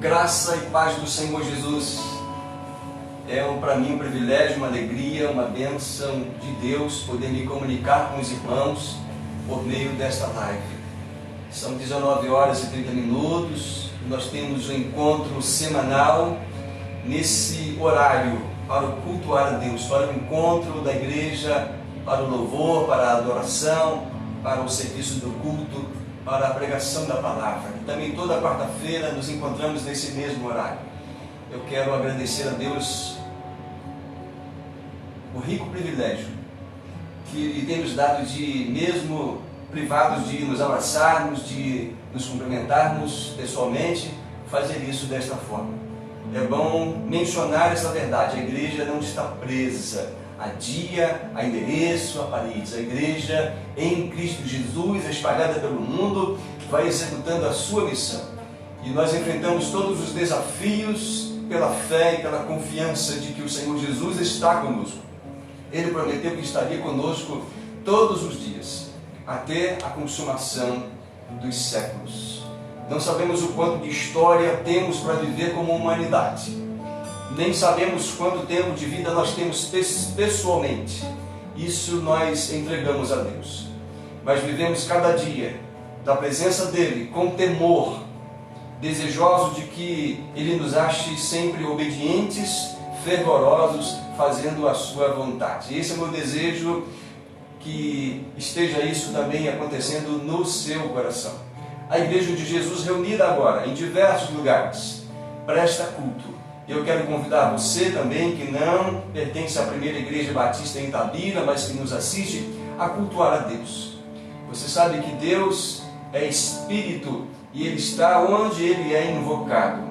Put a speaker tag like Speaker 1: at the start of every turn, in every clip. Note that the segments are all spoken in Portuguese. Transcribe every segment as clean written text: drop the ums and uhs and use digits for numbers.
Speaker 1: Graça e paz do Senhor Jesus. É para mim um privilégio, uma alegria, uma bênção de Deus poder me comunicar com os irmãos por meio desta live. São 19 horas e 30 minutos. Nós temos um encontro semanal nesse horário para o cultuar a Deus, para o encontro da igreja, para o louvor, para a adoração, para o serviço do culto, para a pregação da palavra. E também toda quarta-feira nos encontramos nesse mesmo horário. Eu quero agradecer a Deus o rico privilégio que Ele tem nos dado de, mesmo privados de nos abraçarmos, de nos cumprimentarmos pessoalmente, fazer isso desta forma. É bom mencionar essa verdade. A igreja não está presa a dia, a endereço, a paredes. A igreja em Cristo Jesus, espalhada pelo mundo, vai executando a sua missão. E nós enfrentamos todos os desafios pela fé e pela confiança de que o Senhor Jesus está conosco. Ele prometeu que estaria conosco todos os dias, até a consumação dos séculos. Não sabemos o quanto de história temos para viver como humanidade. Nem sabemos quanto tempo de vida nós temos pessoalmente. Isso nós entregamos a Deus. Mas vivemos cada dia da presença dEle com temor, desejoso de que Ele nos ache sempre obedientes, fervorosos, fazendo a sua vontade. Esse é o meu desejo, que esteja isso também acontecendo no seu coração. A Igreja de Jesus reunida agora em diversos lugares presta culto. Eu quero convidar você também, que não pertence à primeira Igreja Batista em Itabira, mas que nos assiste, a cultuar a Deus. Você sabe que Deus é Espírito e Ele está onde Ele é invocado.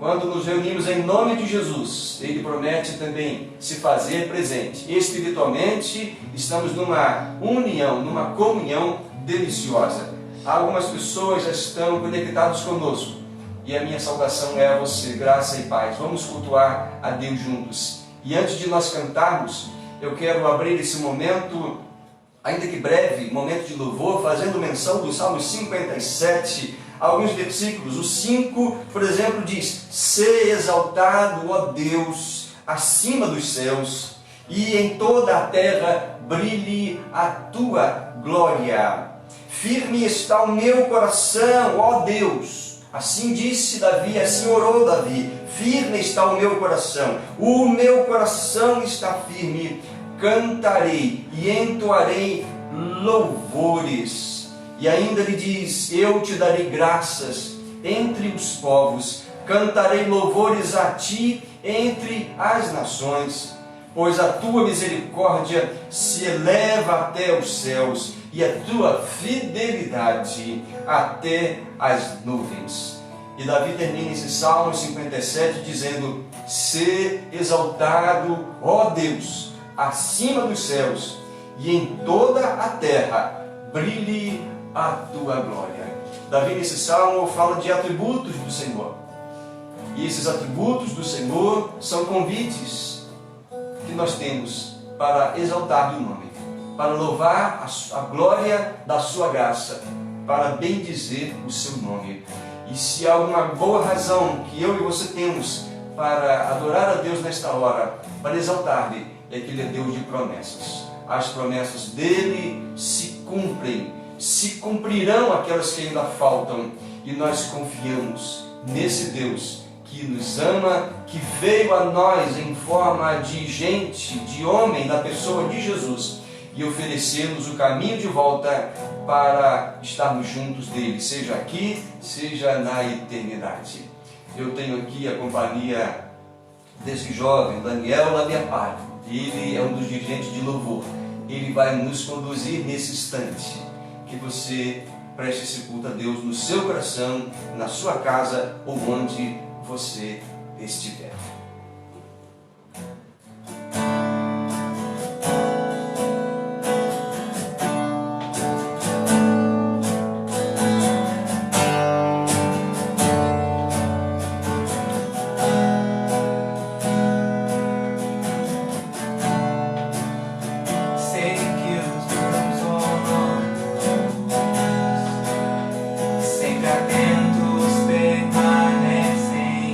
Speaker 1: Quando nos reunimos em nome de Jesus, Ele promete também se fazer presente. Espiritualmente, estamos numa união, numa comunhão deliciosa. Algumas pessoas já estão conectadas conosco. E a minha saudação é a você, graça e paz. Vamos cultuar a Deus juntos. E antes de nós cantarmos, eu quero abrir esse momento, ainda que breve, momento de louvor, fazendo menção do Salmo 57, alguns versículos. O 5, por exemplo, diz: "Sê exaltado, ó Deus, acima dos céus, e em toda a terra brilhe a tua glória. Firme está o meu coração, ó Deus." Assim disse Davi, assim orou Davi: "Firme está o meu coração está firme, cantarei e entoarei louvores." E ainda ele diz: "Eu te darei graças entre os povos, cantarei louvores a ti entre as nações, pois a tua misericórdia se eleva até os céus, e a tua fidelidade até as nuvens." E Davi termina esse Salmo 57 dizendo: "Sê exaltado, ó Deus, acima dos céus, e em toda a terra brilhe a tua glória." Davi nesse Salmo fala de atributos do Senhor. E esses atributos do Senhor são convites que nós temos para exaltar o nome, para louvar a glória da sua graça, para bendizer o seu nome. E se há uma boa razão que eu e você temos para adorar a Deus nesta hora, para exaltar-lhe, é que Ele é Deus de promessas. As promessas dEle se cumprem, se cumprirão aquelas que ainda faltam, e nós confiamos nesse Deus que nos ama, que veio a nós em forma de gente, de homem, na pessoa de Jesus, e oferecer-nos o caminho de volta para estarmos juntos dele, seja aqui, seja na eternidade. Eu tenho aqui a companhia desse jovem, Daniel Labiapari. Ele é um dos dirigentes de louvor. Ele vai nos conduzir nesse instante. Que você preste esse culto a Deus no seu coração, na sua casa ou onde você estiver.
Speaker 2: Sempre atentos permanecem.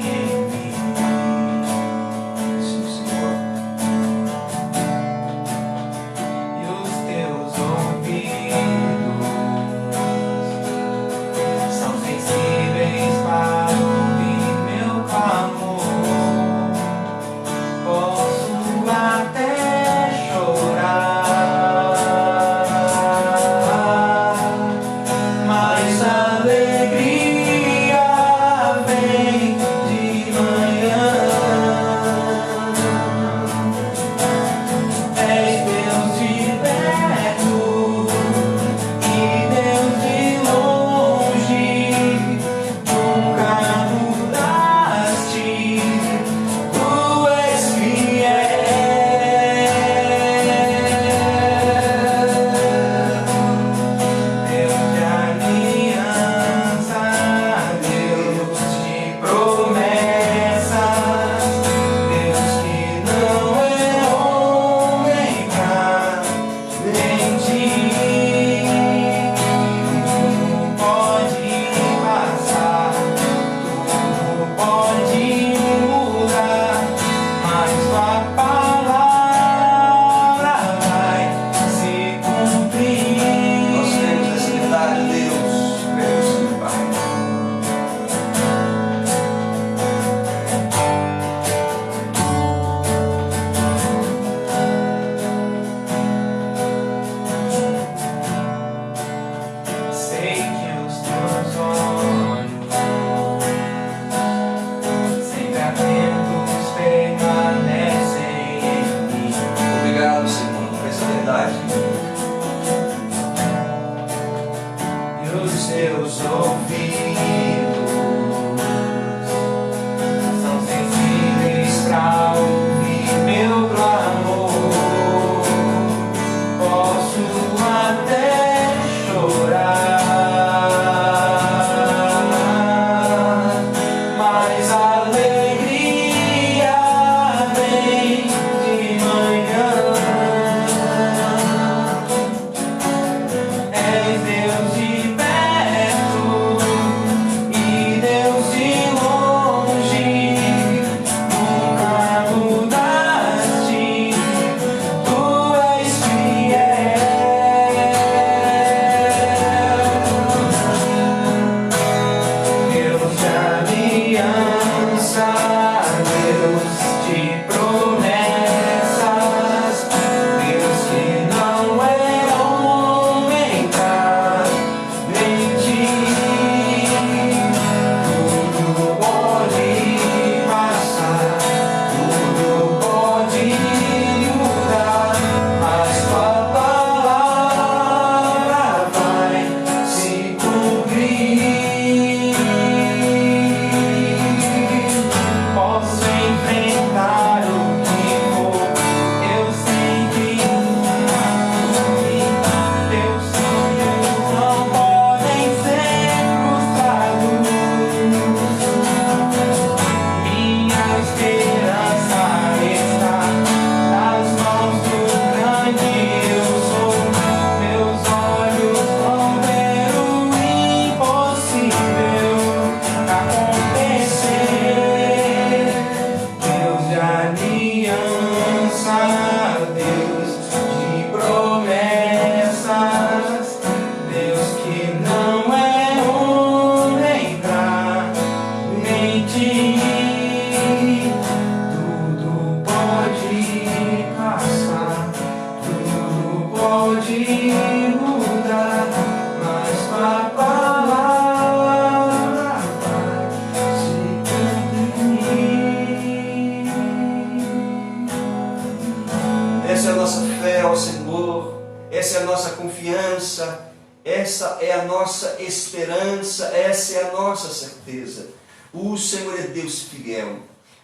Speaker 1: nossa esperança, essa é a nossa certeza. O Senhor é Deus fiel.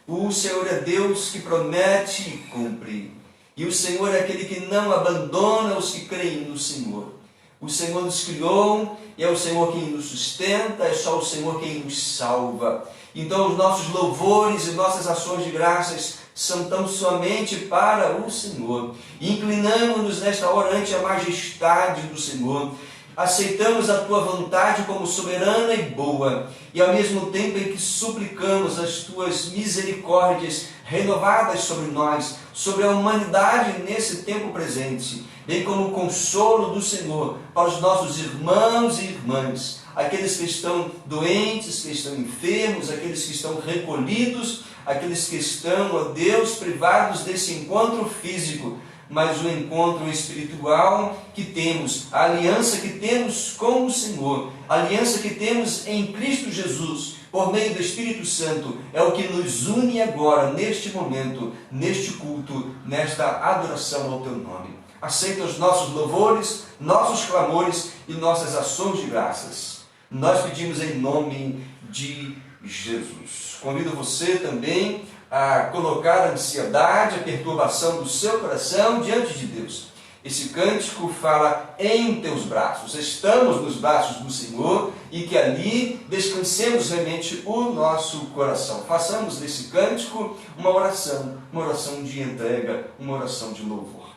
Speaker 1: O Senhor é Deus que promete e cumpre. E o Senhor é aquele que não abandona os que creem no Senhor. O Senhor nos criou, e é o Senhor quem nos sustenta, é só o Senhor quem nos salva. Então os nossos louvores e nossas ações de graças são tão somente para o Senhor. Inclinamos-nos nesta hora ante a majestade do Senhor. Aceitamos a Tua vontade como soberana e boa, e ao mesmo tempo em que suplicamos as Tuas misericórdias renovadas sobre nós, sobre a humanidade nesse tempo presente, bem como o consolo do Senhor para os nossos irmãos e irmãs, aqueles que estão doentes, que estão enfermos, aqueles que estão recolhidos, aqueles que estão, ó Deus, privados desse encontro físico, mas o encontro espiritual que temos, a aliança que temos com o Senhor, a aliança que temos em Cristo Jesus, por meio do Espírito Santo, é o que nos une agora, neste momento, neste culto, nesta adoração ao Teu nome. Aceita os nossos louvores, nossos clamores e nossas ações de graças. Nós pedimos em nome de Jesus. Convido você também a colocar a ansiedade, a perturbação do seu coração diante de Deus. Esse cântico fala em teus braços. Estamos nos braços do Senhor e que ali descansemos realmente o nosso coração. Façamos desse cântico uma oração de entrega, uma oração de louvor.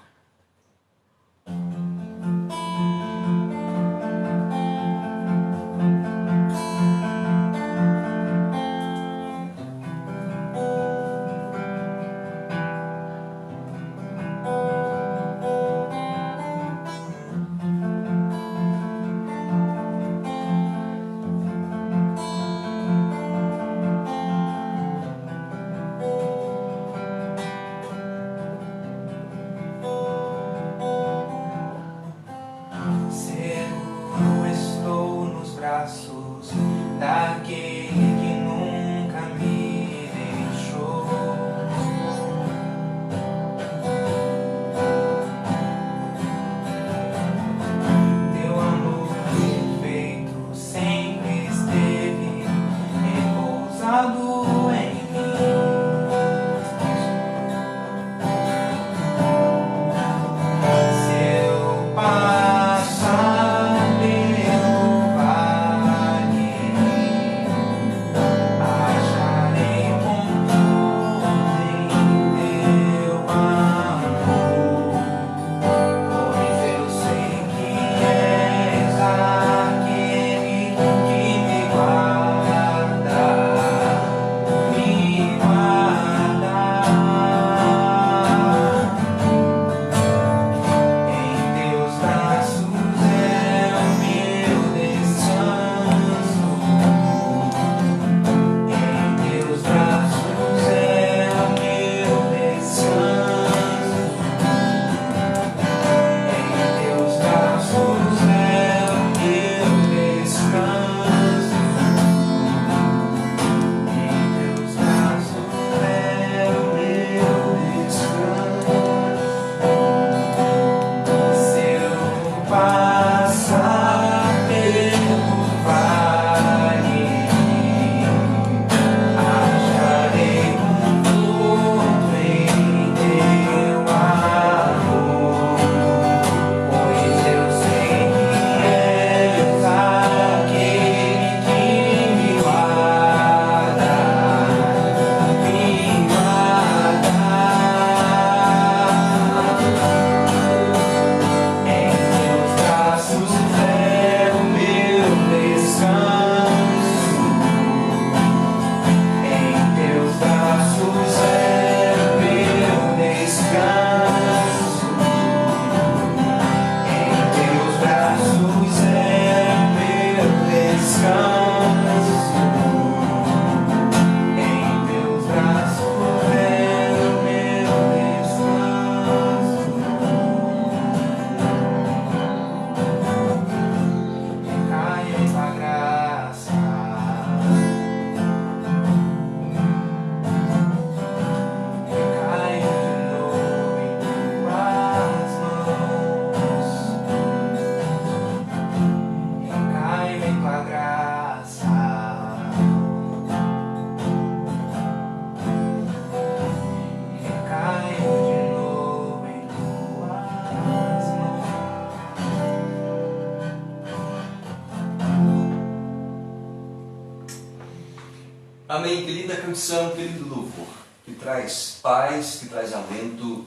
Speaker 1: Amém. Que linda canção, que lindo louvor, que traz paz, que traz alento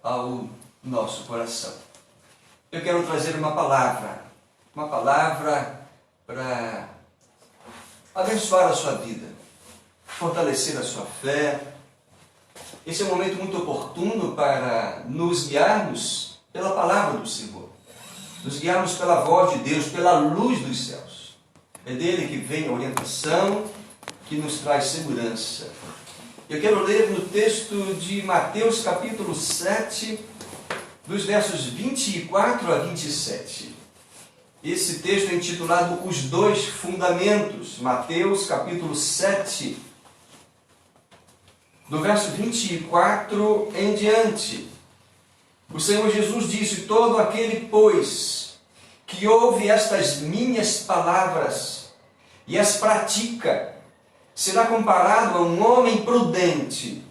Speaker 1: ao nosso coração. Eu quero trazer uma palavra para abençoar a sua vida, fortalecer a sua fé. Esse é um momento muito oportuno para nos guiarmos pela palavra do Senhor, nos guiarmos pela voz de Deus, pela luz dos céus. É dele que vem a orientação, que nos traz segurança. Eu quero ler no texto de Mateus capítulo 7, dos versos 24 a 27. Esse texto é intitulado Os Dois Fundamentos. Mateus capítulo 7, do verso 24 em diante. O Senhor Jesus disse: todo aquele, pois, que ouve estas minhas palavras e as pratica, será comparado a um homem prudente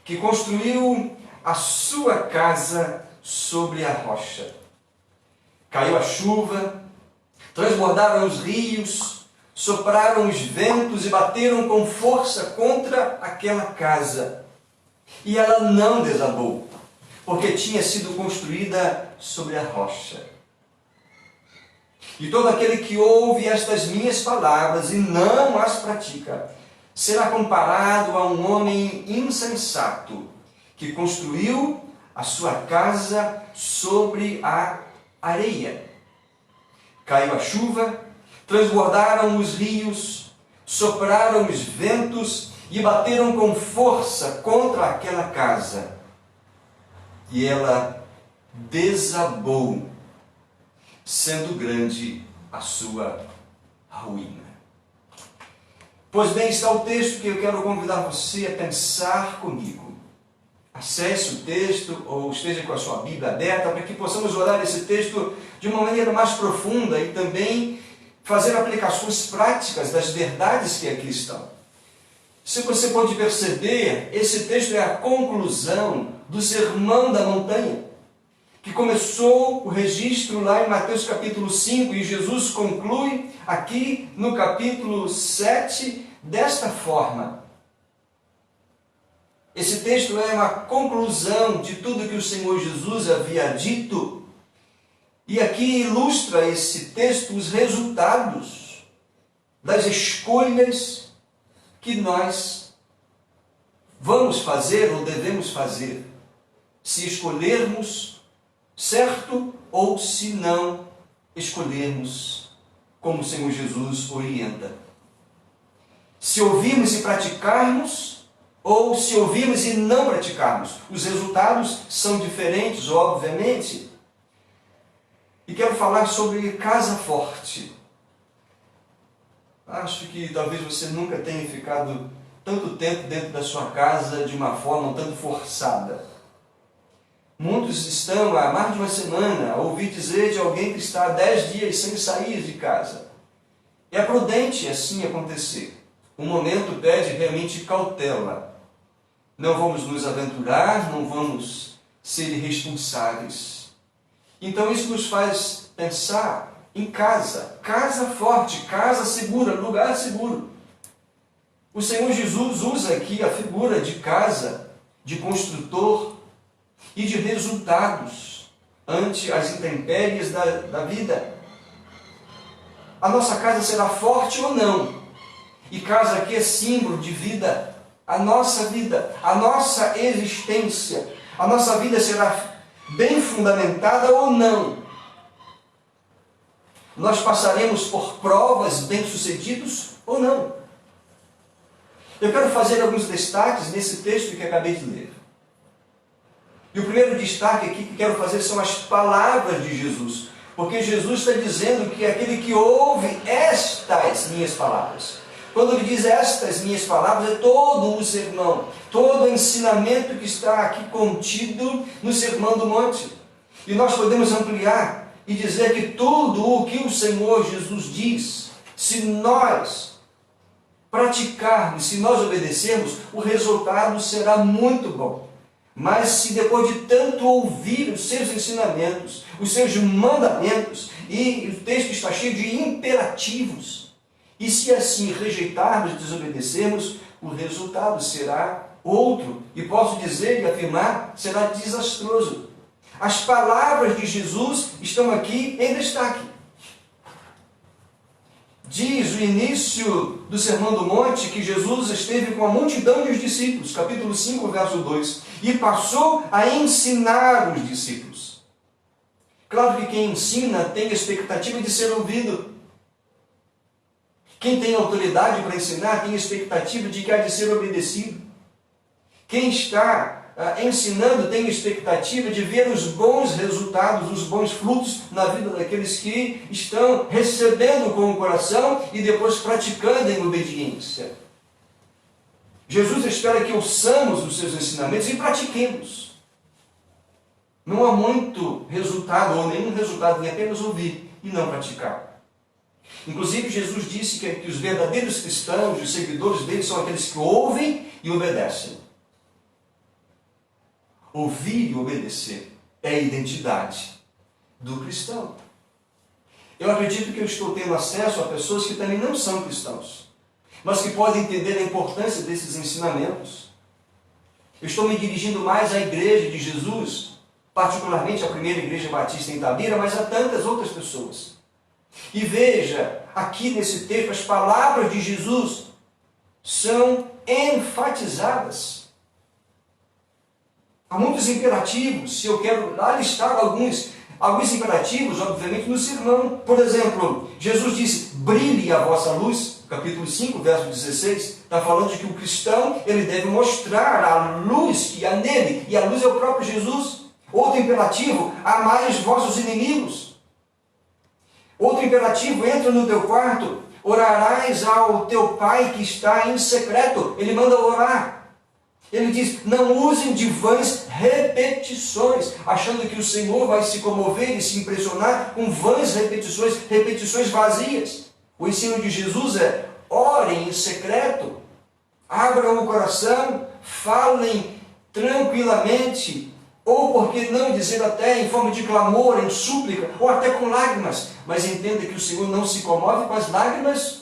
Speaker 1: que construiu a sua casa sobre a rocha. Caiu a chuva, transbordaram os rios, sopraram os ventos e bateram com força contra aquela casa. E ela não desabou, porque tinha sido construída sobre a rocha. E todo aquele que ouve estas minhas palavras e não as pratica, será comparado a um homem insensato, que construiu a sua casa sobre a areia. Caiu a chuva, transbordaram os rios, sopraram os ventos e bateram com força contra aquela casa. E ela desabou, sendo grande a sua ruína. Pois bem, está o texto que eu quero convidar você a pensar comigo. Acesse o texto ou esteja com a sua Bíblia aberta para que possamos olhar esse texto de uma maneira mais profunda e também fazer aplicações práticas das verdades que aqui estão. Se você pode perceber, esse texto é a conclusão do Sermão da Montanha, que começou o registro lá em Mateus capítulo 5 e Jesus conclui aqui no capítulo 7 desta forma. Esse texto é uma conclusão de tudo que o Senhor Jesus havia dito. E aqui ilustra esse texto os resultados das escolhas que nós vamos fazer ou devemos fazer, se escolhermos certo ou se não escolhermos como o Senhor Jesus orienta. Se ouvirmos e praticarmos, ou se ouvirmos e não praticarmos. Os resultados são diferentes, obviamente. E quero falar sobre casa forte. Acho que talvez você nunca tenha ficado tanto tempo dentro da sua casa de uma forma um tanto forçada. Muitos estão há mais de uma semana a ouvir dizer de alguém que está há 10 dias sem sair de casa. É prudente assim acontecer. O momento pede realmente cautela. Não vamos nos aventurar, não vamos ser irresponsáveis. Então isso nos faz pensar em casa, casa forte, casa segura, lugar seguro. O Senhor Jesus usa aqui a figura de casa, de construtor e de resultados ante as intempéries da vida. A nossa casa será forte ou não? E casa aqui é símbolo de vida. A nossa vida, a nossa existência, a nossa vida será bem fundamentada ou não? Nós passaremos por provas bem-sucedidos ou não? Eu quero fazer alguns destaques nesse texto que acabei de ler. E o primeiro destaque aqui que quero fazer são as palavras de Jesus. Porque Jesus está dizendo que aquele que ouve estas minhas palavras. Quando ele diz estas minhas palavras, é todo o sermão, todo o ensinamento que está aqui contido no Sermão do Monte. E nós podemos ampliar e dizer que tudo o que o Senhor Jesus diz, se nós praticarmos, se nós obedecermos, o resultado será muito bom. Mas se depois de tanto ouvir os seus ensinamentos, os seus mandamentos, e o texto está cheio de imperativos, E se assim rejeitarmos e desobedecermos, o resultado será outro. E posso dizer e afirmar, será desastroso. As palavras de Jesus estão aqui em destaque. Diz o início do Sermão do Monte que Jesus esteve com a multidão de os discípulos, capítulo 5, verso 2, e passou a ensinar os discípulos. Claro que quem ensina tem a expectativa de ser ouvido. Quem tem autoridade para ensinar tem a expectativa de que há de ser obedecido. Quem está ensinando tem a expectativa de ver os bons resultados, os bons frutos na vida daqueles que estão recebendo com o coração e depois praticando em obediência. Jesus espera que ouçamos os seus ensinamentos e pratiquemos. Não há muito resultado ou nenhum resultado em apenas ouvir e não praticar. Inclusive, Jesus disse que os verdadeiros cristãos, os seguidores dele, são aqueles que ouvem e obedecem. Ouvir e obedecer é a identidade do cristão. Eu acredito que eu estou tendo acesso a pessoas que também não são cristãos, mas que podem entender a importância desses ensinamentos. Eu estou me dirigindo mais à igreja de Jesus, particularmente à primeira igreja batista em Itabira, mas a tantas outras pessoas. E veja, aqui nesse texto, as palavras de Jesus são enfatizadas. Há muitos imperativos, se eu quero listar alguns imperativos, obviamente, no sermão. Por exemplo, Jesus disse, brilhe a vossa luz, capítulo 5, verso 16, está falando de que o cristão, ele deve mostrar a luz que há nele, e a luz é o próprio Jesus. Outro imperativo, amai os vossos inimigos. Outro imperativo, entra no teu quarto, orarás ao teu pai que está em secreto. Ele manda orar. Ele diz, não usem de vãs repetições, achando que o Senhor vai se comover e se impressionar com vãs repetições vazias. O ensino de Jesus é, orem em secreto, abram o coração, falem tranquilamente, ou por que não dizer até em forma de clamor, em súplica, ou até com lágrimas, mas entenda que o Senhor não se comove com as lágrimas,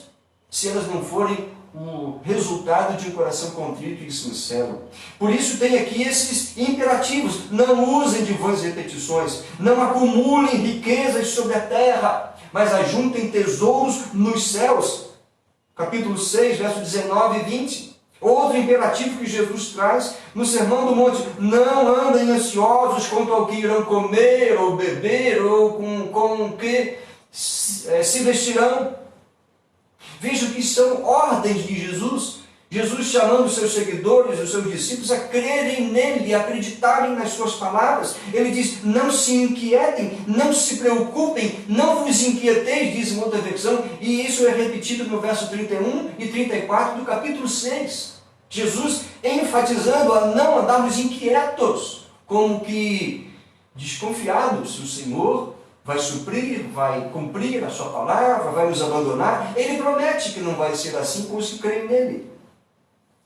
Speaker 1: se elas não forem o resultado de um coração contrito e sincero. Por isso tem aqui esses imperativos, não usem de vãs repetições, não acumulem riquezas sobre a terra, mas ajuntem tesouros nos céus. Capítulo 6, verso 19 e 20. Outro imperativo que Jesus traz no Sermão do Monte, não andem ansiosos quanto ao que irão comer ou beber ou com o que se vestirão. Veja que são ordens de Jesus. Jesus chamando os seus seguidores, os seus discípulos, a crerem nele, a acreditarem nas suas palavras. Ele diz, não se inquietem, não se preocupem, não vos inquieteis, diz em outra versão, e isso é repetido no verso 31 e 34 do capítulo 6. Jesus enfatizando a não andarmos inquietos, como que desconfiados se o Senhor vai suprir, vai cumprir a sua palavra, vai nos abandonar. Ele promete que não vai ser assim com os que creem nele.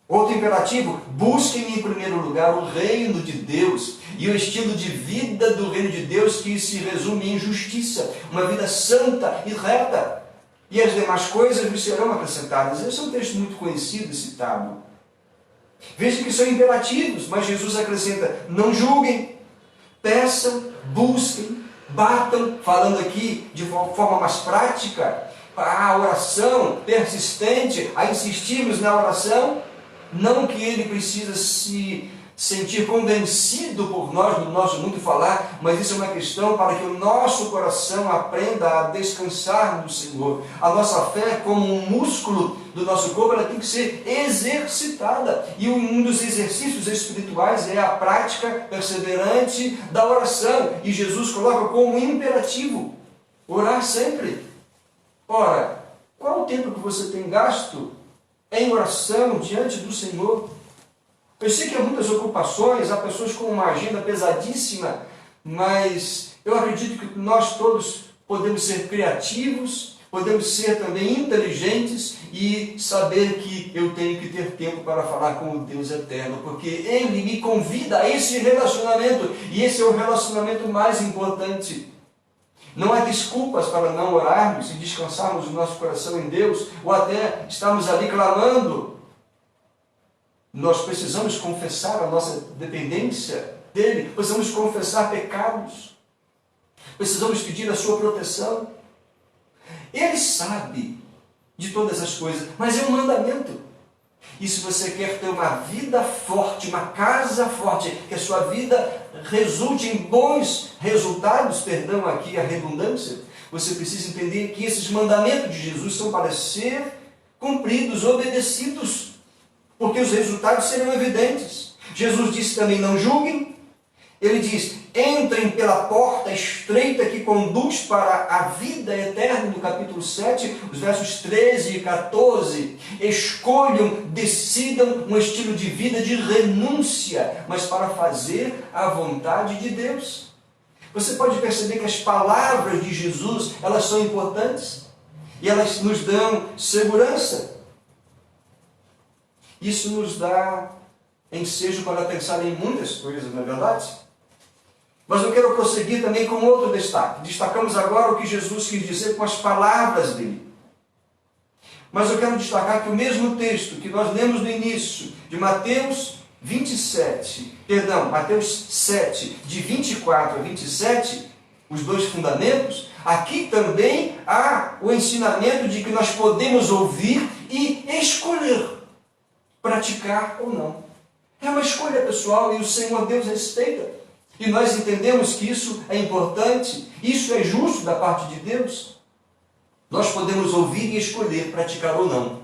Speaker 1: Outro imperativo, busquem em primeiro lugar o reino de Deus e o estilo de vida do reino de Deus que se resume em justiça, uma vida santa e reta. E as demais coisas vos serão acrescentadas. Esse é um texto muito conhecido e citado. Veja que são imperativos, mas Jesus acrescenta, não julguem, peçam, busquem, batam, falando aqui de forma mais prática, a oração persistente, a insistirmos na oração, não que ele precisa se sentir convencido por nós, do nosso muito falar, mas isso é uma questão para que o nosso coração aprenda a descansar no Senhor. A nossa fé, como um músculo do nosso corpo, ela tem que ser exercitada. E um dos exercícios espirituais é a prática perseverante da oração. E Jesus coloca como imperativo, orar sempre. Ora, qual o tempo que você tem gasto em oração diante do Senhor? Eu sei que há muitas ocupações, há pessoas com uma agenda pesadíssima, mas eu acredito que nós todos podemos ser criativos, podemos ser também inteligentes e saber que eu tenho que ter tempo para falar com o Deus eterno, porque Ele me convida a esse relacionamento, e esse é o relacionamento mais importante. Não há desculpas para não orarmos e descansarmos o nosso coração em Deus, ou até estarmos ali clamando. Nós precisamos confessar a nossa dependência dele, precisamos confessar pecados, precisamos pedir a sua proteção. Ele sabe de todas as coisas, mas é um mandamento. E se você quer ter uma vida forte, uma casa forte, que a sua vida resulte em bons resultados, perdão aqui a redundância, você precisa entender que esses mandamentos de Jesus são para ser cumpridos, obedecidos, porque os resultados serão evidentes. Jesus disse também, não julguem. Ele diz, entrem pela porta estreita que conduz para a vida eterna, no capítulo 7, os versos 13 e 14. Escolham, decidam um estilo de vida de renúncia, mas para fazer a vontade de Deus. Você pode perceber que as palavras de Jesus, elas são importantes e elas nos dão segurança. Isso nos dá ensejo para pensar em muitas coisas, não é verdade? Mas eu quero prosseguir também com outro destaque. Destacamos agora o que Jesus quis dizer com as palavras dele. Mas eu quero destacar que o mesmo texto que nós lemos no início, de Mateus 7, de 24 a 27, os dois fundamentos, aqui também há o ensinamento de que nós podemos ouvir e escolher, praticar ou não. É uma escolha pessoal e o Senhor Deus respeita. E nós entendemos que isso é importante, isso é justo da parte de Deus. Nós podemos ouvir e escolher, praticar ou não.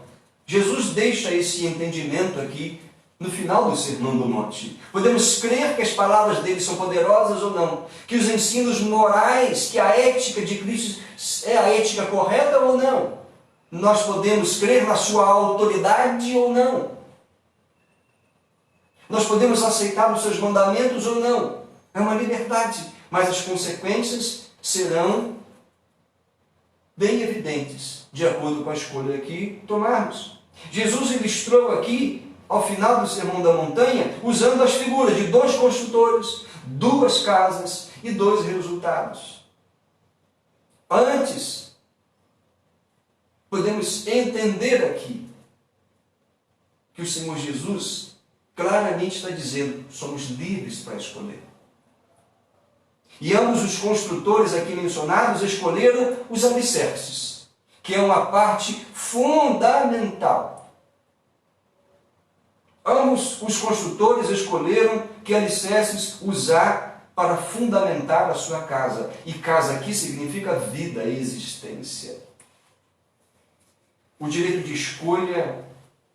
Speaker 1: Jesus deixa esse entendimento aqui no final do Sermão do Monte. Podemos crer que as palavras dele são poderosas ou não, que os ensinos morais, que a ética de Cristo é a ética correta ou não. Nós podemos crer na sua autoridade ou não. Nós podemos aceitar os seus mandamentos ou não. É uma liberdade, mas as consequências serão bem evidentes, de acordo com a escolha que tomarmos. Jesus ilustrou aqui, ao final do Sermão da Montanha, usando as figuras de 2 construtores, 2 casas e 2 resultados. Antes, podemos entender aqui que o Senhor Jesus claramente está dizendo, somos livres para escolher. E ambos os construtores aqui mencionados escolheram os alicerces, que é uma parte fundamental. Ambos os construtores escolheram que alicerces usar para fundamentar a sua casa. E casa aqui significa vida e existência. O direito de escolha,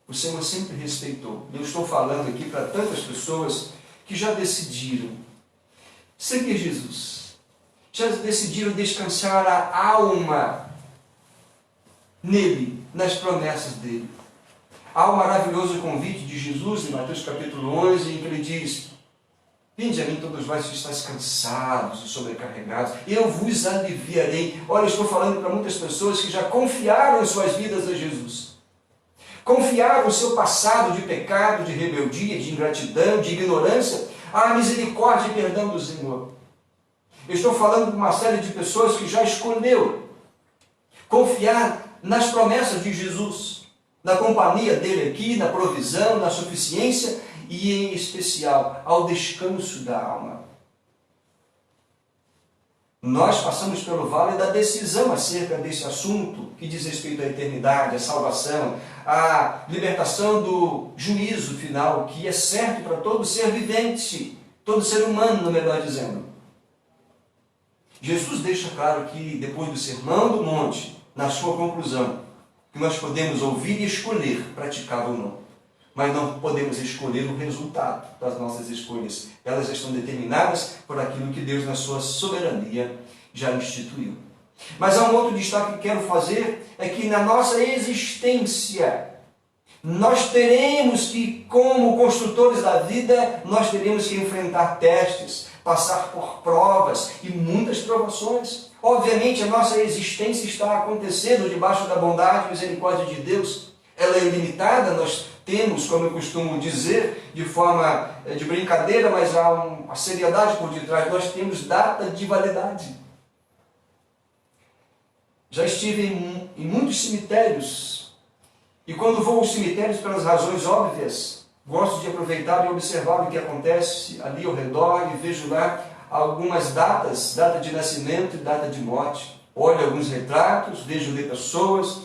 Speaker 1: o Senhor sempre respeitou. Eu estou falando aqui para tantas pessoas que já decidiram seguir Jesus, já decidiram descansar a alma nele, nas promessas dele. Há o maravilhoso convite de Jesus em Mateus capítulo 11, em que ele diz, vinde a mim todos vós que estáis cansados e sobrecarregados, eu vos aliviarei. Olha, eu estou falando para muitas pessoas que já confiaram em suas vidas a Jesus. Confiaram o seu passado de pecado, de rebeldia, de ingratidão, de ignorância, a misericórdia e perdão do Senhor. Eu estou falando de uma série de pessoas que já escolheu confiar nas promessas de Jesus, na companhia dele aqui, na provisão, na suficiência e, em especial, ao descanso da alma. Nós passamos pelo vale da decisão acerca desse assunto que diz respeito à eternidade, à salvação, à libertação do juízo final, que é certo para todo ser vivente, todo ser humano, melhor dizendo. Jesus deixa claro que, depois do Sermão do Monte, na sua conclusão, que nós podemos ouvir e escolher, praticar ou não, mas não podemos escolher o resultado das nossas escolhas. Elas estão determinadas por aquilo que Deus, na sua soberania, já instituiu. Mas há um outro destaque que quero fazer, é que na nossa existência, nós teremos que, como construtores da vida, nós teremos que enfrentar testes, passar por provas e muitas provações. Obviamente, a nossa existência está acontecendo debaixo da bondade e misericórdia de Deus. Ela é ilimitada, nós temos, como eu costumo dizer, de forma de brincadeira, mas há uma seriedade por detrás, nós temos data de validade. Já estive em muitos cemitérios, e quando vou aos cemitérios pelas razões óbvias, gosto de aproveitar e observar o que acontece ali ao redor e vejo lá algumas datas, data de nascimento e data de morte. Olho alguns retratos, vejo ali pessoas,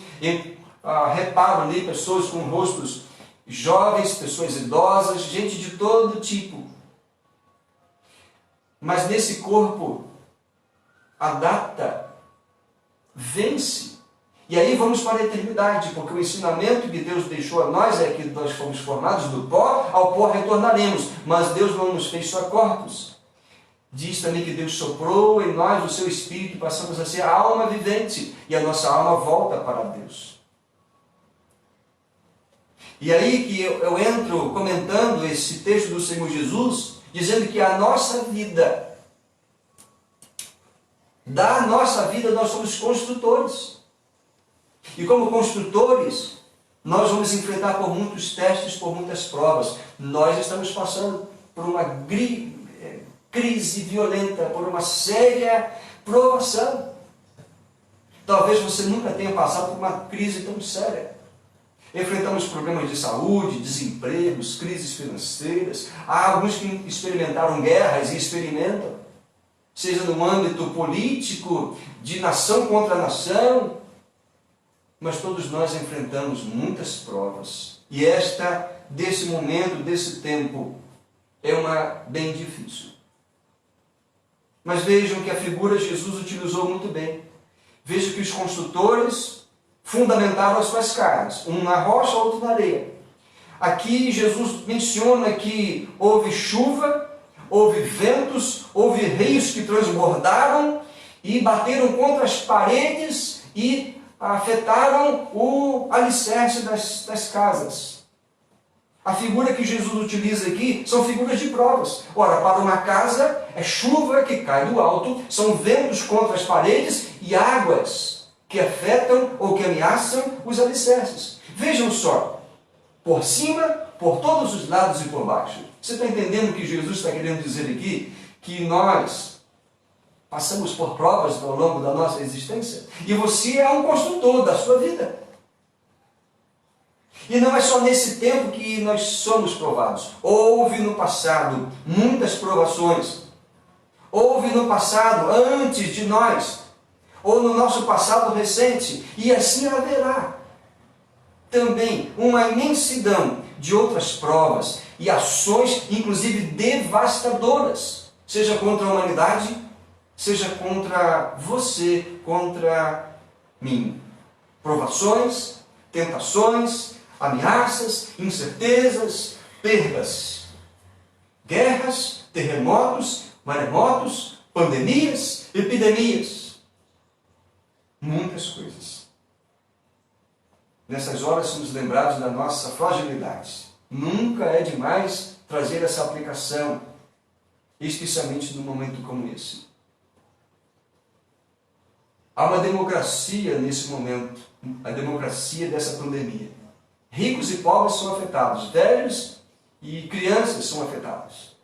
Speaker 1: reparo ali pessoas com rostos jovens, pessoas idosas, gente de todo tipo. Mas nesse corpo, a data vence. E aí vamos para a eternidade, porque o ensinamento que Deus deixou a nós é que nós fomos formados do pó, ao pó retornaremos. Mas Deus não nos fez só corpos. Diz também que Deus soprou em nós o seu Espírito, passamos a ser a alma vivente, e a nossa alma volta para Deus. E aí que eu entro comentando esse texto do Senhor Jesus, dizendo que a nossa vida, da nossa vida nós somos construtores. E como construtores, nós vamos enfrentar por muitos testes, por muitas provas. Nós estamos passando por uma crise violenta, por uma séria provação. Talvez você nunca tenha passado por uma crise tão séria. Enfrentamos problemas de saúde, desempregos, crises financeiras. Há alguns que experimentaram guerras e experimentam, seja no âmbito político, de nação contra nação. Mas todos nós enfrentamos muitas provas. E desse momento, desse tempo, é uma bem difícil. Mas vejam que a figura Jesus utilizou muito bem. Vejam que os construtores fundamentavam as suas casas, um na rocha, outro na areia. Aqui Jesus menciona que houve chuva, houve ventos, houve rios que transbordaram e bateram contra as paredes e afetaram o alicerce das casas. A figura que Jesus utiliza aqui são figuras de provas. Ora, para uma casa é chuva que cai do alto, são ventos contra as paredes e águas que afetam ou que ameaçam os alicerces. Vejam só, por cima, por todos os lados e por baixo. Você está entendendo o que Jesus está querendo dizer aqui? Que nós passamos por provas ao longo da nossa existência. E você é um construtor da sua vida. E não é só nesse tempo que nós somos provados. Houve no passado muitas provações. Houve no passado, antes de nós, ou no nosso passado recente, e assim haverá também uma imensidão de outras provas e ações, inclusive devastadoras, seja contra a humanidade, seja contra você, contra mim. Provações, tentações, ameaças, incertezas, perdas, guerras, terremotos, maremotos, pandemias, epidemias, muitas coisas. Nessas horas somos lembrados da nossa fragilidade. Nunca é demais trazer essa aplicação, especialmente num momento como esse. Há uma democracia nesse momento, a democracia dessa pandemia. Ricos e pobres são afetados, velhos e crianças são afetados.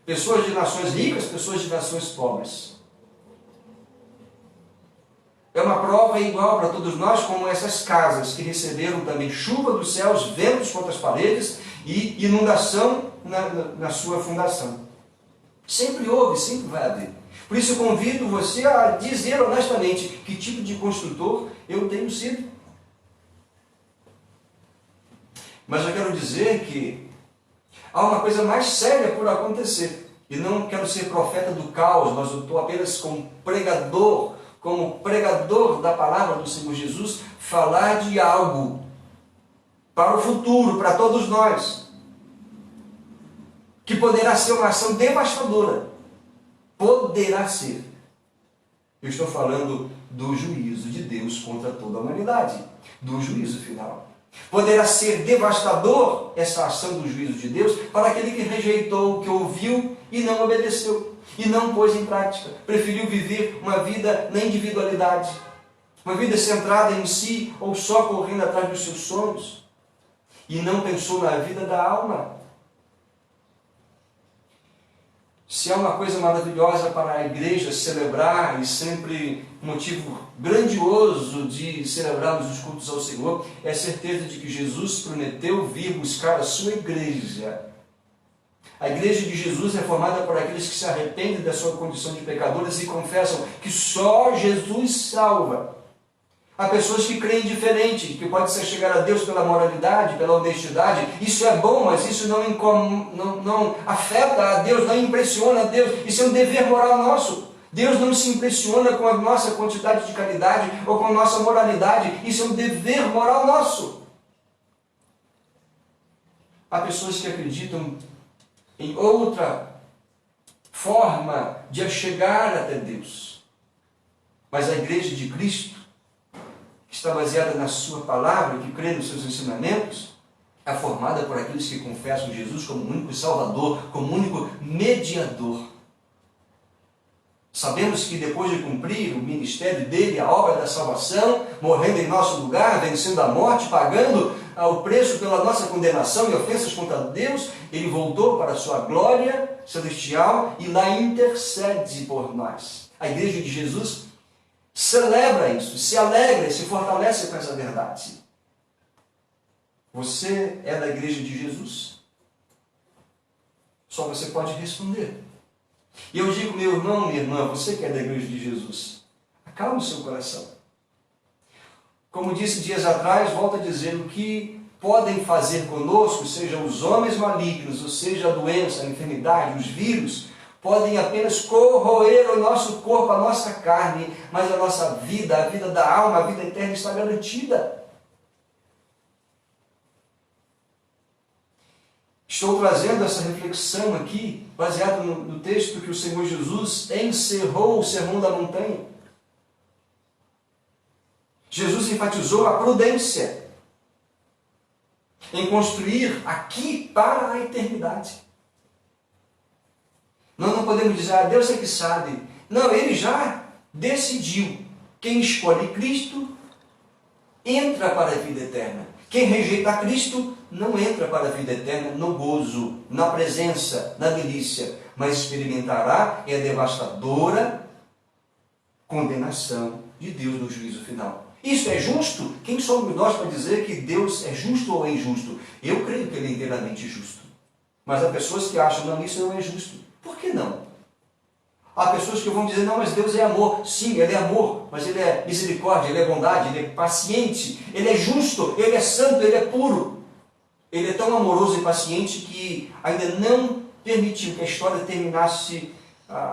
Speaker 1: Pessoas de nações ricas, pessoas de nações pobres. É uma prova igual para todos nós, como essas casas que receberam também chuva dos céus, ventos contra as paredes e inundação na sua fundação. Sempre houve, sempre vai haver. Por isso eu convido você a dizer honestamente que tipo de construtor eu tenho sido. Mas eu quero dizer que há uma coisa mais séria por acontecer. E não quero ser profeta do caos, mas eu estou apenas como pregador da palavra do Senhor Jesus, falar de algo para o futuro, para todos nós, que poderá ser uma ação devastadora. Poderá ser. Eu estou falando do juízo de Deus contra toda a humanidade, do juízo final. Poderá ser devastador essa ação do juízo de Deus para aquele que rejeitou, que ouviu e não obedeceu, e não pôs em prática. Preferiu viver uma vida na individualidade, uma vida centrada em si, ou só correndo atrás dos seus sonhos, e não pensou na vida da alma. Se há uma coisa maravilhosa para a igreja celebrar, e sempre um motivo grandioso de celebrarmos os cultos ao Senhor, é a certeza de que Jesus prometeu vir buscar a sua igreja. A igreja de Jesus é formada por aqueles que se arrependem da sua condição de pecadores e confessam que só Jesus salva. Há pessoas que creem diferente, que pode ser chegar a Deus pela moralidade, pela honestidade. Isso é bom, mas isso não afeta a Deus, não impressiona a Deus. Isso é um dever moral nosso. Deus não se impressiona com a nossa quantidade de caridade ou com a nossa moralidade. Isso é um dever moral nosso. Há pessoas que acreditam em outra forma de chegar até Deus. Mas a igreja de Cristo, que está baseada na sua palavra, que crê nos seus ensinamentos, é formada por aqueles que confessam Jesus como o único Salvador, como o único mediador. Sabemos que depois de cumprir o ministério dele, a obra da salvação, morrendo em nosso lugar, vencendo a morte, pagando o preço pela nossa condenação e ofensas contra Deus, ele voltou para a sua glória celestial e lá intercede por nós. A igreja de Jesus celebra isso, se alegra e se fortalece com essa verdade. Você é da igreja de Jesus? Só você pode responder. E eu digo, meu irmão, minha irmã, você que é da igreja de Jesus, acalme o seu coração. Como disse dias atrás, volto a dizer, o que podem fazer conosco, sejam os homens malignos, ou seja a doença, a enfermidade, os vírus, podem apenas corroer o nosso corpo, a nossa carne, mas a nossa vida, a vida da alma, a vida eterna está garantida. Estou trazendo essa reflexão aqui, baseado no texto que o Senhor Jesus encerrou o Sermão da Montanha. Jesus enfatizou a prudência em construir aqui para a eternidade. Nós não podemos dizer, Deus é que sabe. Não, Ele já decidiu. Quem escolhe Cristo, entra para a vida eterna. Quem rejeita Cristo, não entra para a vida eterna no gozo, na presença, na delícia, mas experimentará a devastadora condenação de Deus no juízo final. Isso é justo? Quem somos nós para dizer que Deus é justo ou é injusto? Eu creio que Ele é inteiramente justo. Mas há pessoas que acham, não, isso não é justo. Por que não? Há pessoas que vão dizer, não, mas Deus é amor. Sim, Ele é amor, mas Ele é misericórdia, Ele é bondade, Ele é paciente, Ele é justo, Ele é santo, Ele é puro. Ele é tão amoroso e paciente que ainda não permitiu que a história terminasse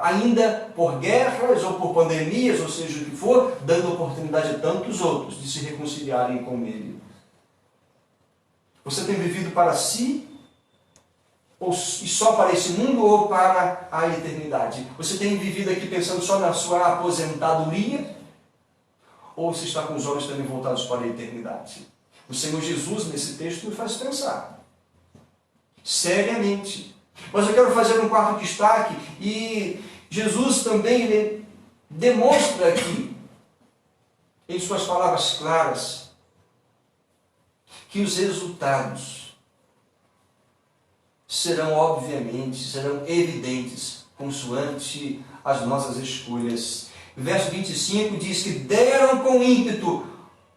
Speaker 1: ainda por guerras ou por pandemias, ou seja o que for, dando oportunidade a tantos outros de se reconciliarem com Ele. Você tem vivido para si? E só para esse mundo ou para a eternidade? Você tem vivido aqui pensando só na sua aposentadoria? Ou você está com os olhos também voltados para a eternidade? O Senhor Jesus, nesse texto, nos faz pensar seriamente. Mas eu quero fazer um quarto destaque, e Jesus também ele demonstra aqui, em suas palavras claras, que os resultados serão evidentes, consoante as nossas escolhas. O verso 25 diz que deram com ímpeto,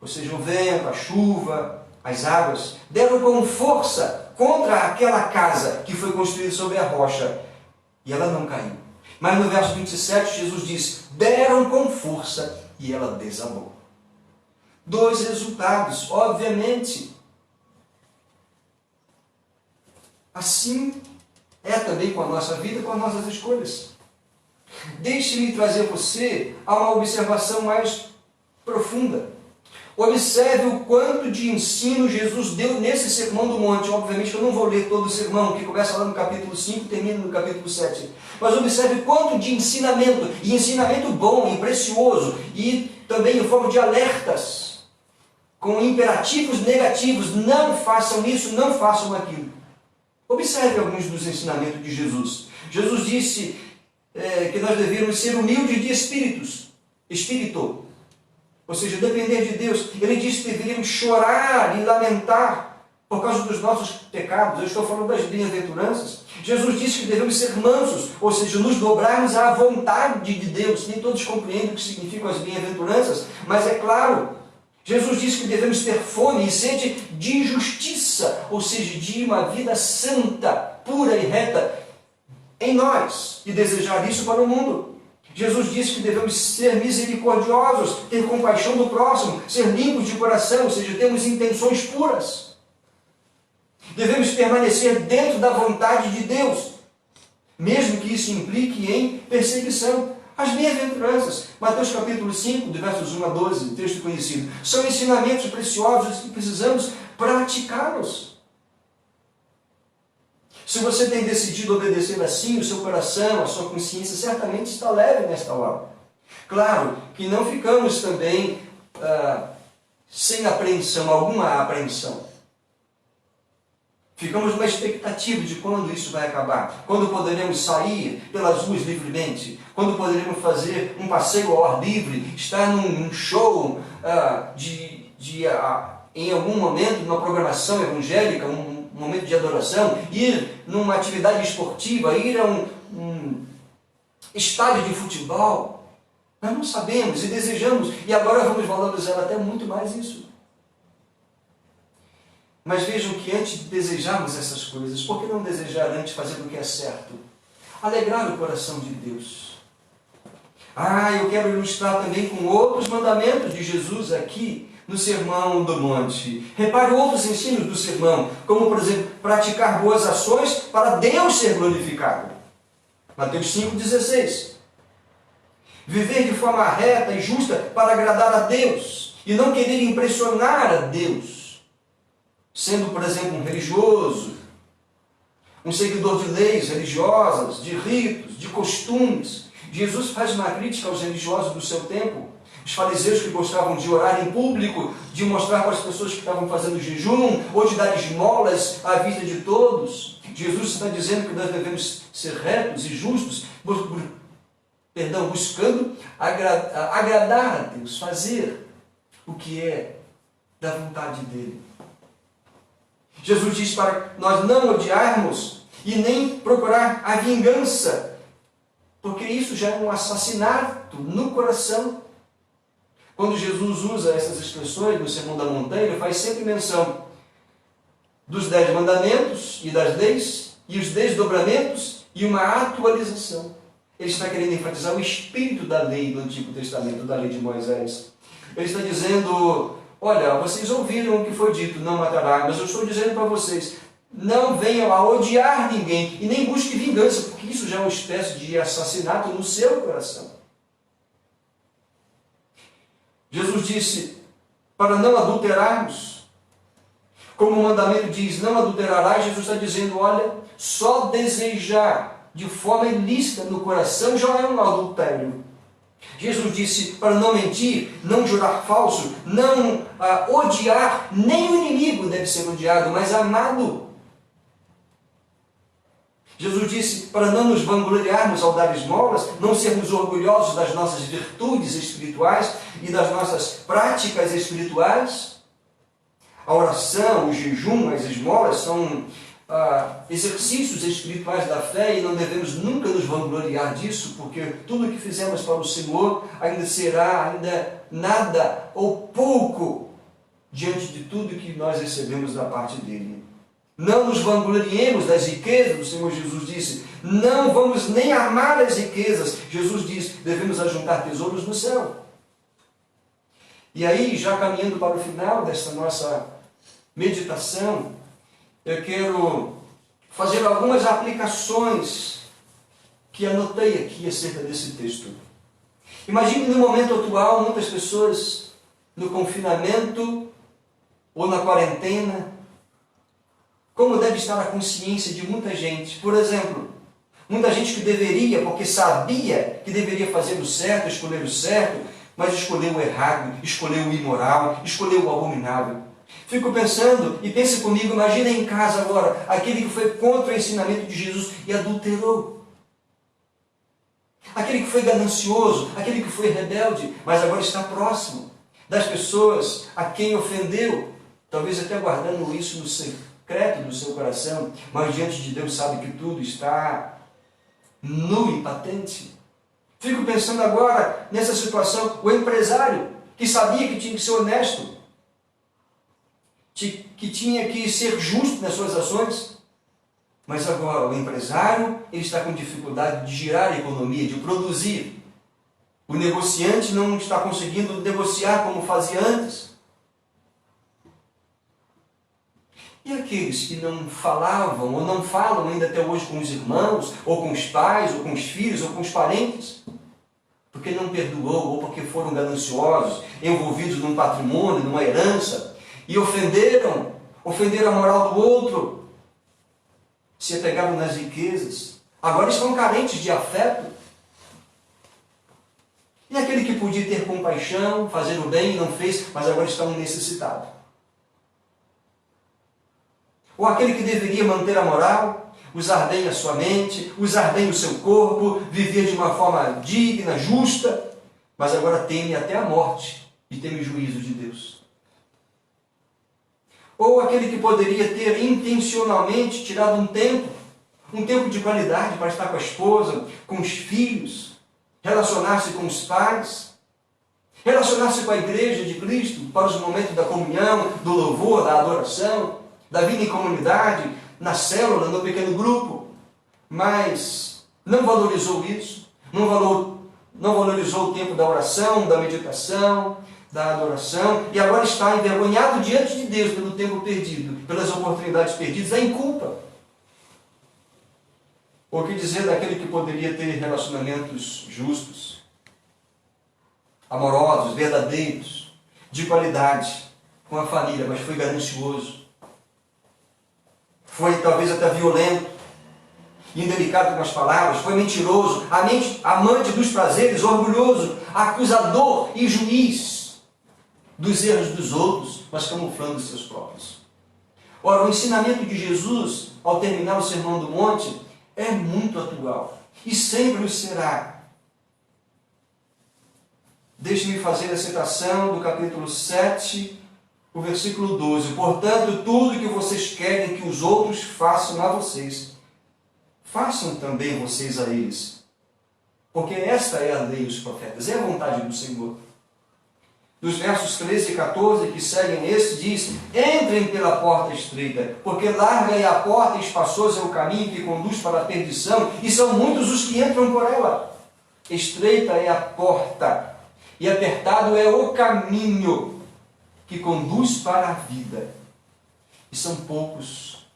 Speaker 1: ou seja, o vento, a chuva, as águas, deram com força contra aquela casa que foi construída sobre a rocha, e ela não caiu. Mas no verso 27, Jesus diz, deram com força, e ela desabou. Dois resultados, obviamente. Assim é também com a nossa vida, com as nossas escolhas. Deixe-me trazer você a uma observação mais profunda. Observe o quanto de ensino Jesus deu nesse Sermão do Monte. Obviamente eu não vou ler todo o sermão, que começa lá no capítulo 5 e termina no capítulo 7. Mas observe quanto de ensinamento, e ensinamento bom e precioso, e também em forma de alertas, com imperativos negativos, não façam isso, não façam aquilo. Observe alguns dos ensinamentos de Jesus. Jesus disse que nós devemos ser humildes de espírito, ou seja, depender de Deus. Ele disse que deveríamos chorar e lamentar por causa dos nossos pecados. Eu estou falando das bem-aventuranças. Jesus disse que devemos ser mansos, ou seja, nos dobrarmos à vontade de Deus. Nem todos compreendem o que significam as bem-aventuranças, mas é claro, Jesus disse que devemos ter fome e sede de justiça, ou seja, de uma vida santa, pura e reta em nós, e desejar isso para o mundo. Jesus disse que devemos ser misericordiosos, ter compaixão do próximo, ser limpos de coração, ou seja, temos intenções puras. Devemos permanecer dentro da vontade de Deus, mesmo que isso implique em perseguição. As bem-aventuranças, Mateus capítulo 5, de versos 1 a 12, texto conhecido, são ensinamentos preciosos que precisamos praticá-los. Se você tem decidido obedecer assim, o seu coração, a sua consciência certamente está leve nesta hora. Claro que não ficamos também sem apreensão, alguma apreensão. Ficamos numa expectativa de quando isso vai acabar, quando poderemos sair pelas ruas livremente, quando poderemos fazer um passeio ao ar livre, estar num show em algum momento, numa programação evangélica, um momento de adoração, ir numa atividade esportiva, ir a um estádio de futebol. Nós não sabemos e desejamos, e agora vamos valorizar até muito mais isso. Mas vejam que antes de desejarmos essas coisas, por que não desejar antes fazer o que é certo? Alegrar o coração de Deus. Eu quero ilustrar também com outros mandamentos de Jesus aqui no Sermão do Monte. Repare outros ensinos do sermão, como por exemplo, praticar boas ações para Deus ser glorificado. Mateus 5,16. Viver de forma reta e justa para agradar a Deus e não querer impressionar a Deus. Sendo, por exemplo, um religioso, um seguidor de leis religiosas, de ritos, de costumes. Jesus faz uma crítica aos religiosos do seu tempo, os fariseus que gostavam de orar em público, de mostrar para as pessoas que estavam fazendo jejum, ou de dar esmolas à vista de todos. Jesus está dizendo que nós devemos ser retos e justos, buscando agradar a Deus, fazer o que é da vontade dele. Jesus diz para nós não odiarmos e nem procurar a vingança, porque isso já é um assassinato no coração. Quando Jesus usa essas expressões no Sermão da Montanha, ele faz sempre menção dos 10 mandamentos e das leis, e os desdobramentos e uma atualização. Ele está querendo enfatizar o espírito da lei do Antigo Testamento, da lei de Moisés. Ele está dizendo: olha, vocês ouviram o que foi dito, não matará, mas eu estou dizendo para vocês, não venham a odiar ninguém e nem busque vingança, porque isso já é uma espécie de assassinato no seu coração. Jesus disse para não adulterarmos. Como o mandamento diz, não adulterarás, Jesus está dizendo, olha, só desejar de forma ilícita no coração já é um adultério. Jesus disse para não mentir, não jurar falso, não odiar, nem o inimigo deve ser odiado, mas amado. Jesus disse para não nos vangloriarmos ao dar esmolas, não sermos orgulhosos das nossas virtudes espirituais e das nossas práticas espirituais. A oração, o jejum, as esmolas são exercícios espirituais da fé e não devemos nunca nos vangloriar disso, porque tudo o que fizemos para o Senhor ainda será nada ou pouco diante de tudo que nós recebemos da parte dele. Não nos vangloriemos das riquezas, o Senhor Jesus disse. Não vamos nem amar as riquezas. Jesus disse, devemos ajuntar tesouros no céu. E aí, já caminhando para o final desta nossa meditação, eu quero fazer algumas aplicações que anotei aqui acerca desse texto. Imagine no momento atual, muitas pessoas no confinamento ou na quarentena, como deve estar a consciência de muita gente. Por exemplo, muita gente que deveria, porque sabia que deveria fazer o certo, escolher o certo, mas escolheu o errado, escolheu o imoral, escolheu o abominável. Fico pensando, e pense comigo, imagina em casa agora, aquele que foi contra o ensinamento de Jesus e adulterou. Aquele que foi ganancioso, aquele que foi rebelde, mas agora está próximo das pessoas a quem ofendeu. talvez até guardando isso no secreto do seu coração, mas diante de Deus sabe que tudo está nu e patente. Fico pensando agora nessa situação, o empresário que sabia que tinha que ser honesto, que tinha que ser justo nas suas ações, mas agora o empresário ele está com dificuldade de girar a economia, de produzir. O negociante não está conseguindo negociar como fazia antes. E aqueles que não falavam ou não falam ainda até hoje com os irmãos, ou com os pais, ou com os filhos, ou com os parentes, porque não perdoou, ou porque foram gananciosos, envolvidos num patrimônio, numa herança, e ofenderam a moral do outro, se apegaram nas riquezas, agora estão carentes de afeto. E aquele que podia ter compaixão, fazer o bem e não fez, mas agora está um necessitado. Ou aquele que deveria manter a moral, usar bem a sua mente, usar bem o seu corpo, viver de uma forma digna, justa, mas agora teme até a morte e teme o juízo de Deus. Ou aquele que poderia ter intencionalmente tirado um tempo de qualidade para estar com a esposa, com os filhos, relacionar-se com os pais, relacionar-se com a igreja de Cristo para os momentos da comunhão, do louvor, da adoração, da vida em comunidade, na célula, no pequeno grupo, mas não valorizou isso, não valorizou o tempo da oração, da meditação, da adoração, e agora está envergonhado diante de Deus pelo tempo perdido, pelas oportunidades perdidas, em culpa. O que dizer daquele que poderia ter relacionamentos justos, amorosos, verdadeiros, de qualidade, com a família, mas foi ganancioso, foi talvez até violento, indelicado com as palavras, foi mentiroso, amante dos prazeres, orgulhoso, acusador e juiz dos erros dos outros, mas camuflando os seus próprios. Ora, o ensinamento de Jesus, ao terminar o Sermão do Monte, é muito atual e sempre o será. Deixe-me fazer a citação do capítulo 7, o versículo 12. Portanto, tudo que vocês querem que os outros façam a vocês, façam também vocês a eles. Porque esta é a lei dos profetas, é a vontade do Senhor. Dos versos 13 e 14 que seguem esse, diz: entrem pela porta estreita, porque larga é a porta e espaçoso é o caminho que conduz para a perdição, e são muitos os que entram por ela. Estreita é a porta, e apertado é o caminho que conduz para a vida, e são poucos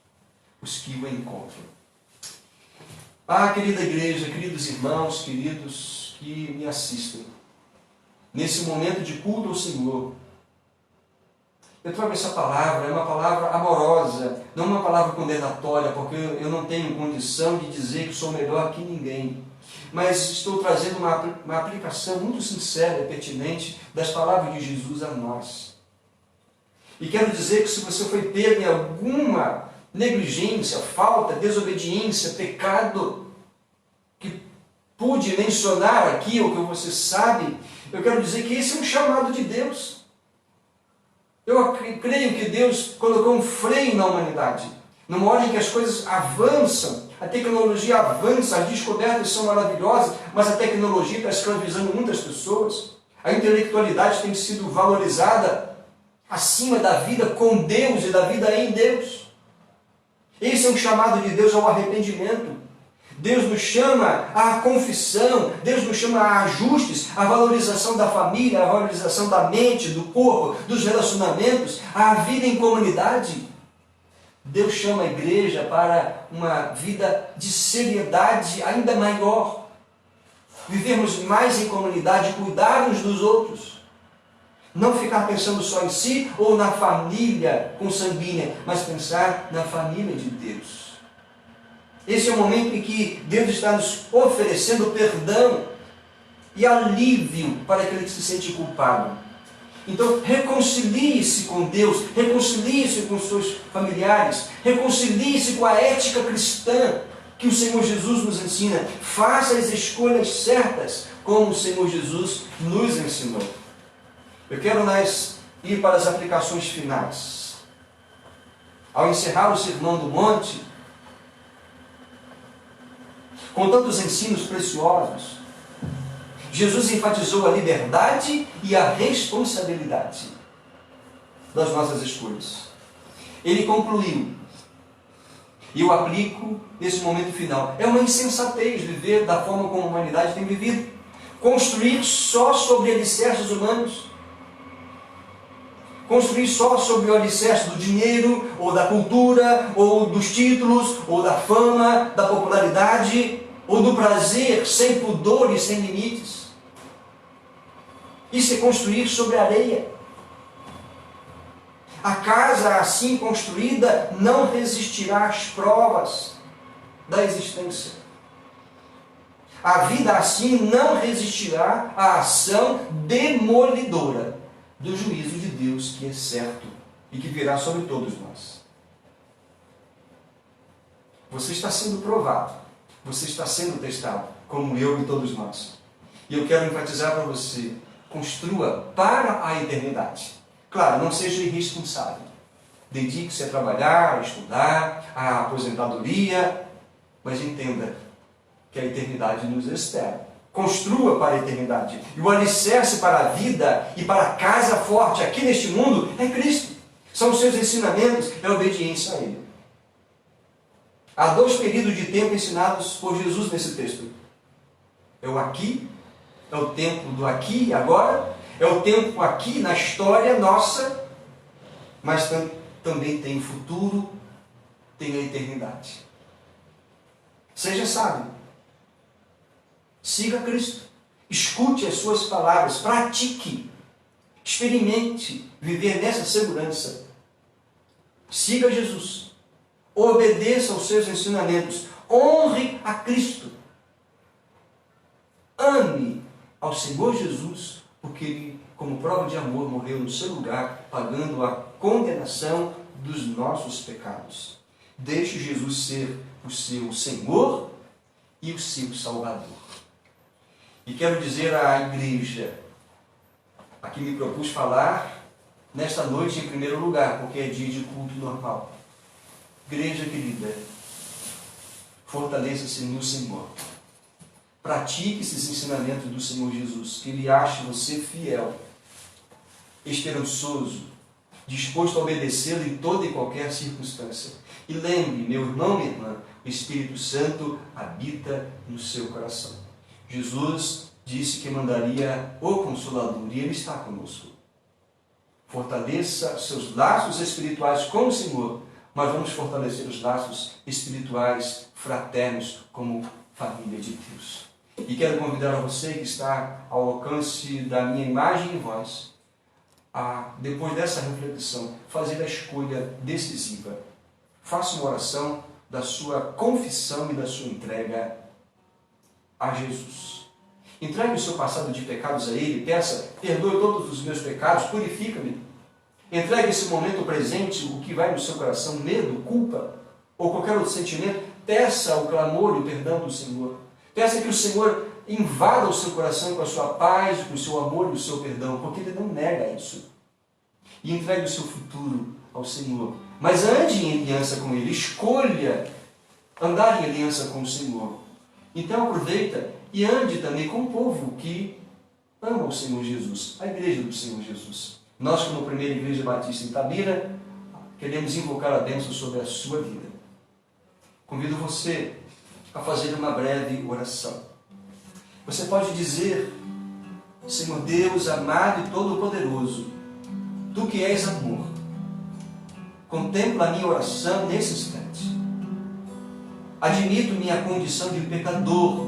Speaker 1: os que o encontram. Ah, querida igreja, queridos irmãos, queridos que me assistem, nesse momento de culto ao Senhor, eu trago essa palavra, é uma palavra amorosa, não uma palavra condenatória, porque eu não tenho condição de dizer que sou melhor que ninguém, mas estou trazendo uma aplicação muito sincera e pertinente das palavras de Jesus a nós. E quero dizer que se você foi pego em alguma negligência, falta, desobediência, pecado, que pude mencionar aqui, ou que você sabe, eu quero dizer que esse é um chamado de Deus. Eu creio que Deus colocou um freio na humanidade. Numa hora em que as coisas avançam, a tecnologia avança, as descobertas são maravilhosas, mas a tecnologia está escravizando muitas pessoas. A intelectualidade tem sido valorizada acima da vida com Deus e da vida em Deus. Esse é um chamado de Deus ao arrependimento. Deus nos chama à confissão, Deus nos chama a ajustes, à valorização da família, à valorização da mente, do corpo, dos relacionamentos, à vida em comunidade. Deus chama a igreja para uma vida de seriedade ainda maior. Vivermos mais em comunidade, cuidar uns dos outros. Não ficar pensando só em si ou na família consanguínea, mas pensar na família de Deus. Esse é o momento em que Deus está nos oferecendo perdão e alívio para aquele que se sente culpado. Então, reconcilie-se com Deus, reconcilie-se com seus familiares, reconcilie-se com a ética cristã que o Senhor Jesus nos ensina. Faça as escolhas certas, como o Senhor Jesus nos ensinou. Eu quero ir para as aplicações finais. ao encerrar o Sermão do Monte, com tantos ensinos preciosos, Jesus enfatizou a liberdade e a responsabilidade das nossas escolhas. Ele concluiu, e eu aplico nesse momento final, é uma insensatez viver da forma como a humanidade tem vivido, construir só sobre alicerces humanos, construir só sobre o alicerce do dinheiro, ou da cultura, ou dos títulos, ou da fama, da popularidade, ou do prazer sem pudor e sem limites. Isso é construir sobre areia. A casa assim construída não resistirá às provas da existência. A vida assim não resistirá à ação demolidora do juízo de Deus, que é certo e que virá sobre todos nós. Você está sendo provado, você está sendo testado, como eu e todos nós. E eu quero enfatizar para você, construa para a eternidade. Claro, não seja irresponsável. Dedique-se a trabalhar, a estudar, a aposentadoria, mas entenda que a eternidade nos espera. Construa para a eternidade. E o alicerce para a vida e para a casa forte aqui neste mundo é Cristo. São os seus ensinamentos, é a obediência a Ele. Há 2 períodos de tempo ensinados por Jesus nesse texto. É o aqui, é o tempo do aqui e agora, é o tempo aqui na história nossa, mas também tem o futuro, tem a eternidade. Seja sábio. Siga Cristo. Escute as suas palavras. Pratique. Experimente viver nessa segurança. Siga Jesus. Obedeça aos seus ensinamentos. Honre a Cristo. Ame ao Senhor Jesus, porque Ele, como prova de amor, morreu no seu lugar, pagando a condenação dos nossos pecados. Deixe Jesus ser o seu Senhor e o seu Salvador. E quero dizer à igreja, a que me propus falar nesta noite em primeiro lugar, porque é dia de culto normal. Igreja querida, fortaleça-se no Senhor. Pratique esses ensinamentos do Senhor Jesus, que Ele ache você fiel, esperançoso, disposto a obedecê-lo em toda e qualquer circunstância. E lembre, meu irmão, minha irmã, o Espírito Santo habita no seu coração. Jesus disse que mandaria o Consolador, e Ele está conosco. Fortaleça seus laços espirituais com o Senhor, mas vamos fortalecer os laços espirituais fraternos como família de Deus. E quero convidar a você que está ao alcance da minha imagem e voz, a, depois dessa reflexão, fazer a escolha decisiva. Faça uma oração da sua confissão e da sua entrega a Jesus. Entregue o seu passado de pecados a Ele, peça, perdoe todos os meus pecados, purifica-me. Entregue esse momento presente, o que vai no seu coração, medo, culpa, ou qualquer outro sentimento, peça o clamor e o perdão do Senhor. Peça que o Senhor invada o seu coração com a sua paz, com o seu amor e o seu perdão, porque Ele não nega isso. E entregue o seu futuro ao Senhor. Mas ande em aliança com Ele, escolha andar em aliança com o Senhor. Então aproveita e ande também com o povo que ama o Senhor Jesus, a igreja do Senhor Jesus. Nós, como primeira igreja batista em Itabira, queremos invocar a bênção sobre a sua vida. Convido você a fazer uma breve oração. Você pode dizer: Senhor Deus, amado e todo-poderoso, Tu que és amor, contempla a minha oração nesse instante. Admito minha condição de pecador,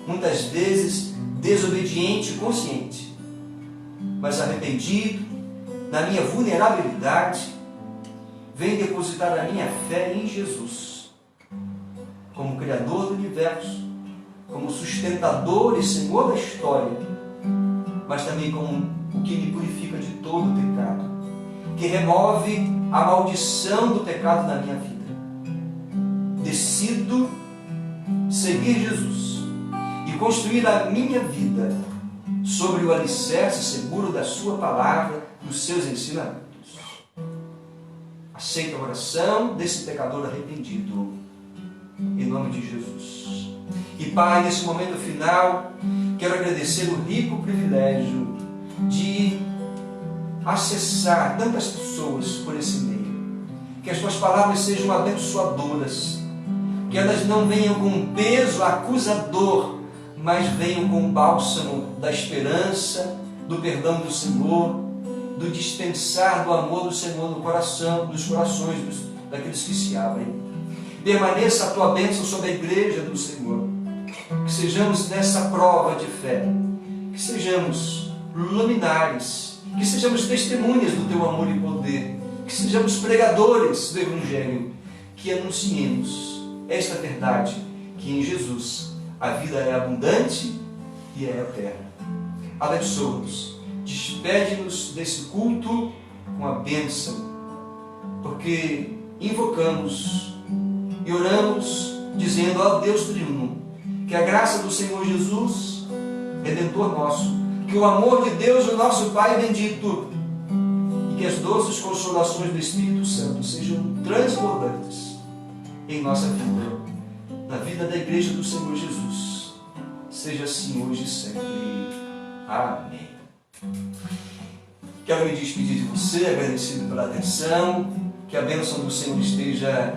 Speaker 1: muitas vezes desobediente e consciente, mas arrependido, na minha vulnerabilidade, venho depositar a minha fé em Jesus, como Criador do Universo, como sustentador e Senhor da história, mas também como o que me purifica de todo o pecado, que remove a maldição do pecado na minha vida. Decido seguir Jesus e construir a minha vida sobre o alicerce seguro da sua palavra e os seus ensinamentos. aceita a oração desse pecador arrependido, em nome de Jesus. E Pai, nesse momento final, quero agradecer o rico privilégio de acessar tantas pessoas por esse meio. Que as tuas palavras sejam abençoadoras, que elas não venham com um peso acusador, mas venham com o bálsamo da esperança, do perdão do Senhor, do dispensar do amor do Senhor no coração, dos corações daqueles que se abrem. Permaneça a tua bênção sobre a igreja do Senhor. Que sejamos nessa prova de fé, que sejamos luminares, que sejamos testemunhas do teu amor e poder, que sejamos pregadores do Evangelho, que anunciemos esta verdade, que em Jesus a vida é abundante e é eterna. Abençoa-nos, despede-nos desse culto com a bênção, porque invocamos e oramos dizendo ao Deus Triuno, que a graça do Senhor Jesus, Redentor nosso, que o amor de Deus, o nosso Pai bendito, e que as doces consolações do Espírito Santo sejam transbordantes em nossa vida, na vida da igreja do Senhor Jesus. Seja assim hoje e sempre. Amém. Quero me despedir de você, agradecido pela atenção, que a bênção do Senhor esteja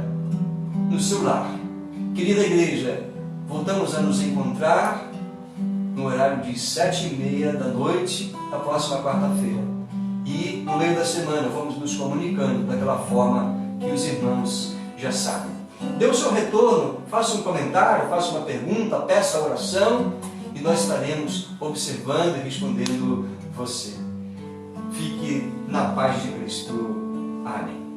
Speaker 1: no seu lar. Querida igreja, voltamos a nos encontrar no horário de 7h30 da noite, da próxima quarta-feira. E no meio da semana vamos nos comunicando daquela forma que os irmãos já sabem. Dê o seu retorno, faça um comentário, faça uma pergunta, peça a oração e nós estaremos observando e respondendo você. Fique na paz de Cristo. Amém.